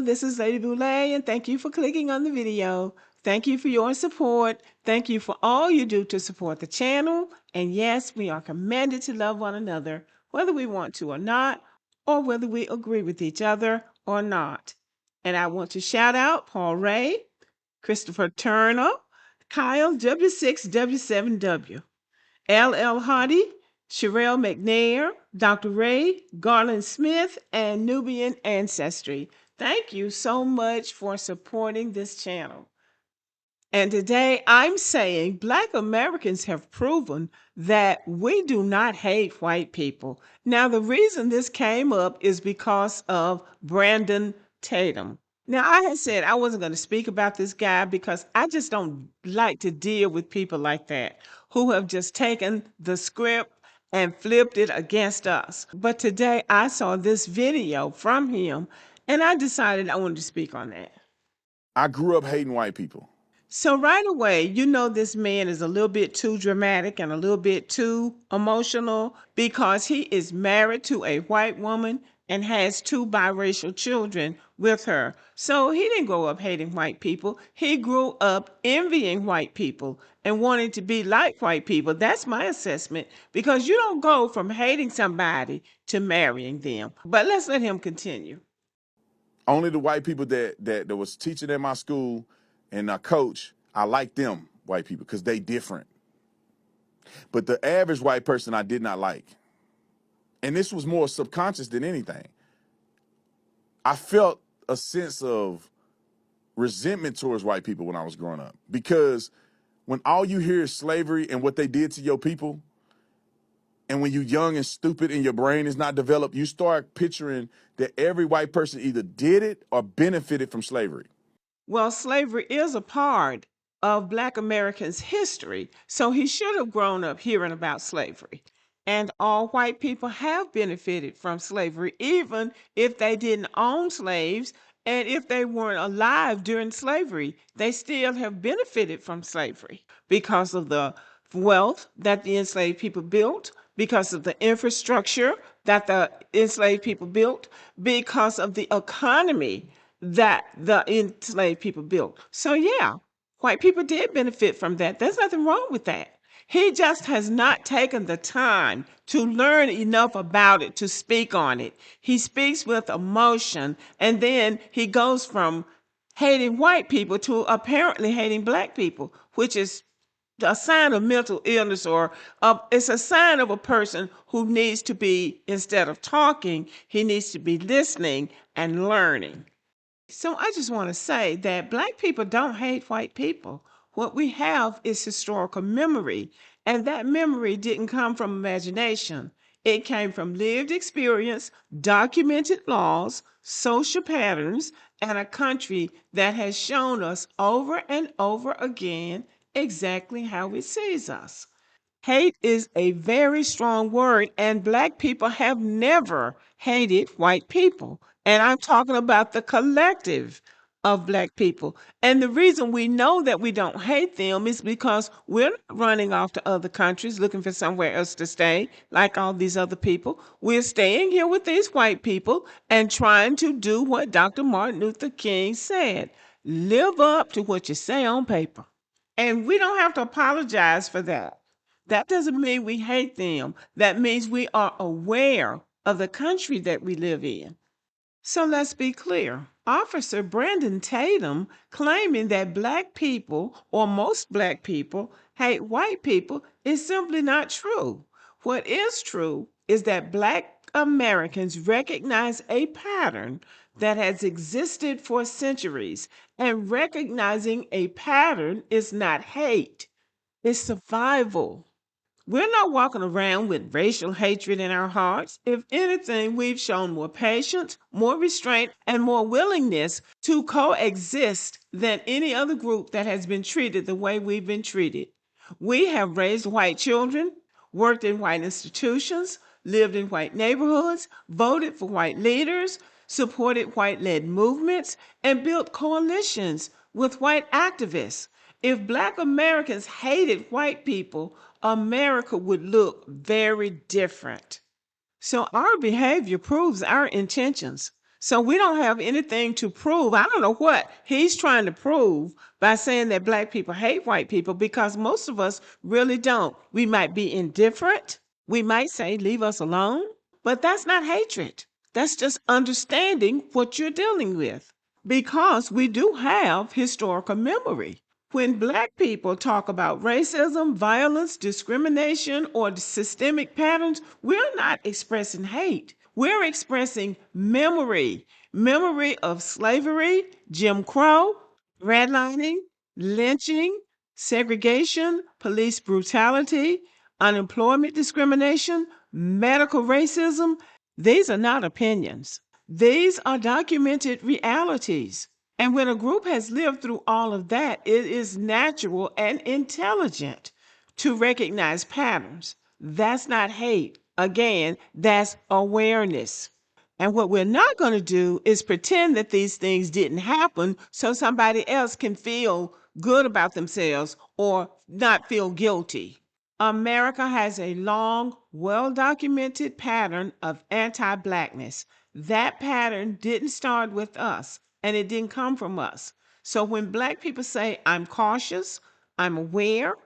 this is Lady Boulay, and thank you for clicking on the video. Thank you for your support. Thank you for all you do to support the channel. And yes, we are commanded to love one another, whether we want to or not, or whether we agree with each other or not. And I want to shout out Paul Ray, Christopher Turner, Kyle W6W7W, LL Hardy, Sherelle McNair, Dr. Ray, Garland Smith, and Nubian Ancestry. Thank you so much for supporting this channel. And today I'm saying Black Americans have proven that we do not hate white people. Now, the reason this came up is because of Brandon Tatum. Now, I had said I wasn't going to speak about this guy because I just don't like to deal with people like that who have just taken the script and flipped it against us. But today I saw this video from him and I decided I wanted to speak on that. I grew up hating white people. So right away, you know this man is a little bit too dramatic and a little bit too emotional because he is married to a white woman and has two biracial children with her. So he didn't grow up hating white people. He grew up envying white people and wanting to be like white people. That's my assessment, because you don't go from hating somebody to marrying them. But let's let him continue. Only the white people that was teaching at my school and our coach, I like them white people because they different. But the average white person I did not like. And this was more subconscious than anything. I felt a sense of resentment towards white people when I was growing up, because when all you hear is slavery and what they did to your people, and when you're young and stupid and your brain is not developed, you start picturing that every white person either did it or benefited from slavery. Well, slavery is a part of Black Americans' history, so he should have grown up hearing about slavery. And all white people have benefited from slavery, even if they didn't own slaves and if they weren't alive during slavery. They still have benefited from slavery because of the wealth that the enslaved people built, because of the infrastructure that the enslaved people built, because of the economy that the enslaved people built. So yeah, white people did benefit from that. There's nothing wrong with that. He just has not taken the time to learn enough about it to speak on it. He speaks with emotion, and then he goes from hating white people to apparently hating Black people, which is a sign of mental illness, or it's a sign of a person who needs to be, instead of talking, he needs to be listening and learning. So I just want to say that Black people don't hate white people. What we have is historical memory, and that memory didn't come from imagination. It came from lived experience, documented laws, social patterns, and a country that has shown us over and over again exactly how it sees us. Hate is a very strong word, and Black people have never hated white people. And I'm talking about the collective of Black people. And the reason we know that we don't hate them is because we're not running off to other countries looking for somewhere else to stay like all these other people. We're staying here with these white people and trying to do what Dr. Martin Luther King said: live up to what you say on paper. And we don't have to apologize for that. That doesn't mean we hate them. That means we are aware of the country that we live in. So let's be clear. Officer Brandon Tatum claiming that Black people, or most Black people, hate white people is simply not true. What is true is that Black Americans recognize a pattern that has existed for centuries, and recognizing a pattern is not hate, it's survival. We're not walking around with racial hatred in our hearts. If anything, we've shown more patience, more restraint, and more willingness to coexist than any other group that has been treated the way we've been treated. We have raised white children, worked in white institutions, lived in white neighborhoods, voted for white leaders, supported white-led movements, and built coalitions with white activists. If Black Americans hated white people, America would look very different. So our behavior proves our intentions. So we don't have anything to prove. I don't know what he's trying to prove by saying that black people hate white people, because most of us really don't. We might be indifferent. We might say, leave us alone. But that's not hatred. That's just understanding what you're dealing with, because we do have historical memory. When black people talk about racism, violence, discrimination, or systemic patterns, we're not expressing hate. We're expressing memory of slavery, Jim Crow, redlining, lynching, segregation, police brutality, unemployment discrimination, medical racism. These are not opinions. These are documented realities. And when a group has lived through all of that, it is natural and intelligent to recognize patterns. That's not hate. Again, that's awareness. And what we're not going to do is pretend that these things didn't happen so somebody else can feel good about themselves or not feel guilty. America has a long, well documented pattern of anti Blackness. That pattern didn't start with us, and it didn't come from us. So when Black people say, I'm cautious, I'm aware,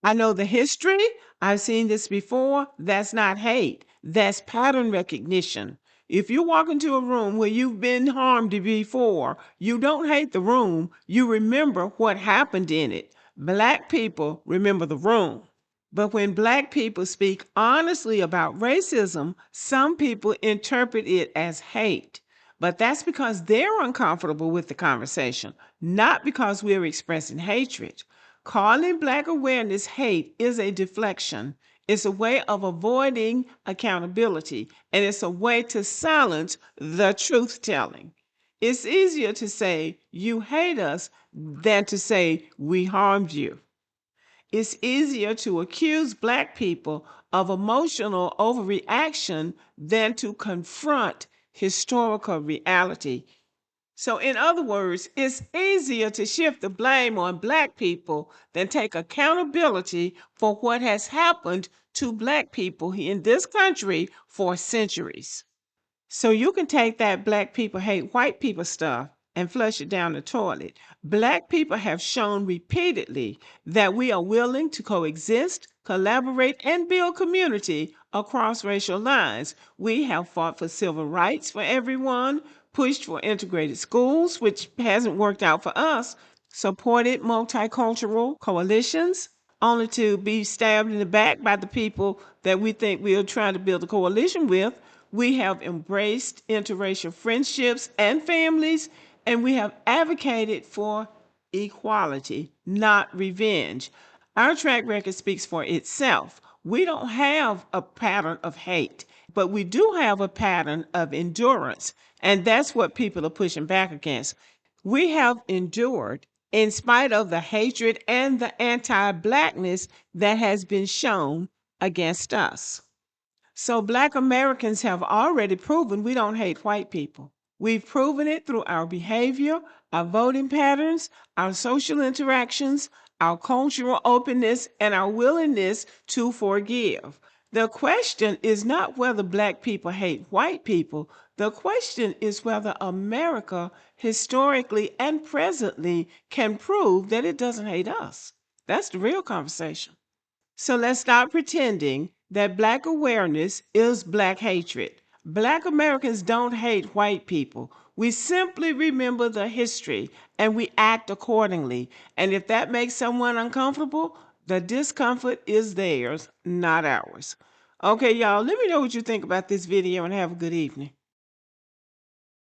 I know the history, I've seen this before, that's not hate, that's pattern recognition. If you walk into a room where you've been harmed before, you don't hate the room, you remember what happened in it. Black people remember the room. But when Black people speak honestly about racism, some people interpret it as hate. But that's because they're uncomfortable with the conversation, not because we're expressing hatred. Calling Black awareness hate is a deflection. It's a way of avoiding accountability, and it's a way to silence the truth telling. It's easier to say you hate us than to say we harmed you. It's easier to accuse Black people of emotional overreaction than to confront historical reality. So, in other words, it's easier to shift the blame on Black people than take accountability for what has happened to Black people in this country for centuries. So you can take that Black people hate white people stuff and flush it down the toilet. Black people have shown repeatedly that we are willing to coexist, collaborate, and build community across racial lines. We have fought for civil rights for everyone, pushed for integrated schools, which hasn't worked out for us, supported multicultural coalitions, only to be stabbed in the back by the people that we think we are trying to build a coalition with. We have embraced interracial friendships and families, and we have advocated for equality, not revenge. Our track record speaks for itself. We don't have a pattern of hate, but we do have a pattern of endurance, and that's what people are pushing back against. We have endured in spite of the hatred and the anti Blackness that has been shown against us. So Black Americans have already proven we don't hate white people. We've proven it through our behavior, our voting patterns, our social interactions, our cultural openness, and our willingness to forgive. The question is not whether Black people hate white people. The question is whether America, historically and presently, can prove that it doesn't hate us. That's the real conversation. So let's stop pretending that Black awareness is Black hatred. Black Americans don't hate white people. We simply remember the history and we act accordingly. And if that makes someone uncomfortable, the discomfort is theirs, not ours. Okay, y'all, let me know what you think about this video and have a good evening.